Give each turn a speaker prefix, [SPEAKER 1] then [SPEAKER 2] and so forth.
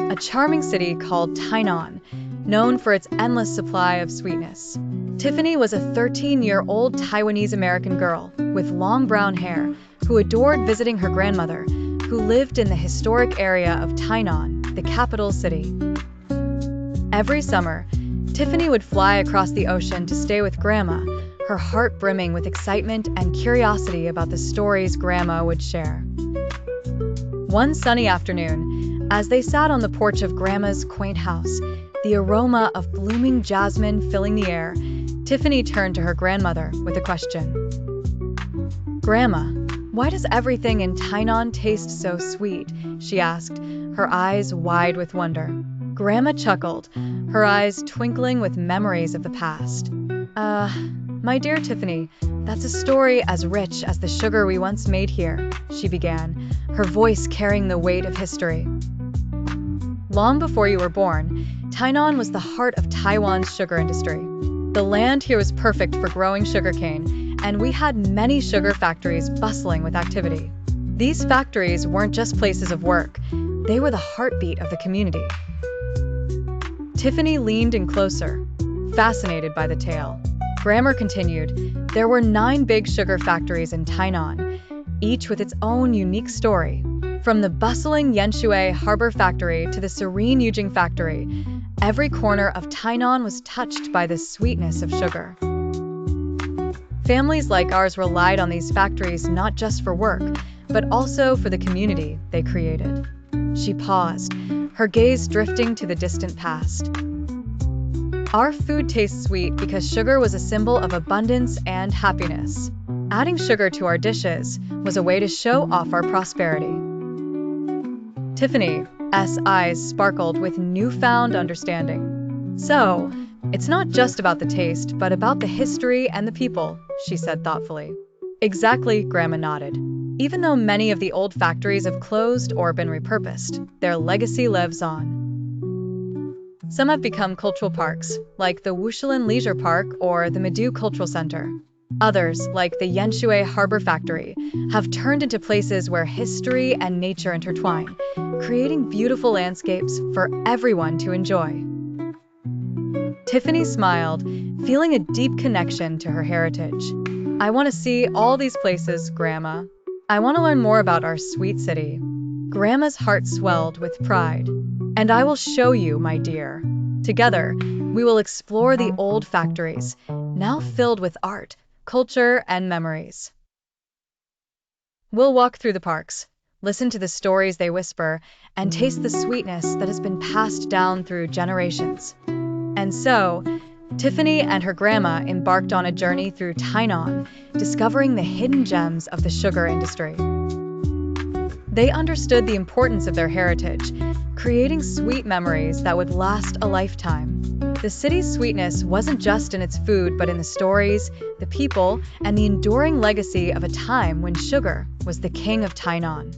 [SPEAKER 1] a charming city called Tainan, known for its endless supply of sweetness. Tiffany was a 13-year-old Taiwanese-American girl with long brown hair who adored visiting her grandmother, who lived in the historic area of Tainan, the capital city. Every summer, Tiffany would fly across the ocean to stay with Grandma, her heart brimming with excitement and curiosity about the stories Grandma would share. One sunny afternoon, as they sat on the porch of Grandma's quaint house, the aroma of blooming jasmine filling the air, Tiffany turned to her grandmother with a question. "Grandma, why does everything in Tainan taste so sweet?" she asked, her eyes wide with wonder. Grandma chuckled, her eyes twinkling with memories of the past. My dear Tiffany, that's a story as rich as the sugar we once made here," she began, her voice carrying the weight of history. Long before you were born, Tainan was the heart of Taiwan's sugar industry. The land here was perfect for growing sugarcane, and we had many sugar factories bustling with activity. These factories weren't just places of work, they were the heartbeat of the community. Tiffany leaned in closer, fascinated by the tale. Grandma continued, there were 9 big sugar factories in Tainan, each with its own unique story. From the bustling Yanshui Harbor Factory to the serene Yujing Factory, every corner of Tainan was touched by the sweetness of sugar. Families like ours relied on these factories not just for work, but also for the community they created. She paused, her gaze drifting to the distant past. Our food tastes sweet because sugar was a symbol of abundance and happiness. Adding sugar to our dishes was a way to show off our prosperity. Tiffany's eyes sparkled with newfound understanding. So, it's not just about the taste, but about the history and the people, she said thoughtfully. Exactly, Grandma nodded. Even though many of the old factories have closed or been repurposed, their legacy lives on. Some have become cultural parks, like the Wushalin Leisure Park or the Medu Cultural Center. Others, like the Yanshui Harbor Factory, have turned into places where history and nature intertwine, creating beautiful landscapes for everyone to enjoy. Tiffany smiled, feeling a deep connection to her heritage. I want to see all these places, Grandma. I want to learn more about our sweet city. Grandma's heart swelled with pride. And I will show you, my dear. Together, we will explore the old factories, now filled with art, culture, and memories. We'll walk through the parks, listen to the stories they whisper, and taste the sweetness that has been passed down through generations. And so, Tiffany and her grandma embarked on a journey through Tainan, discovering the hidden gems of the sugar industry. They understood the importance of their heritage, creating sweet memories that would last a lifetime. The city's sweetness wasn't just in its food, but in the stories, the people, and the enduring legacy of a time when sugar was the king of Tainan.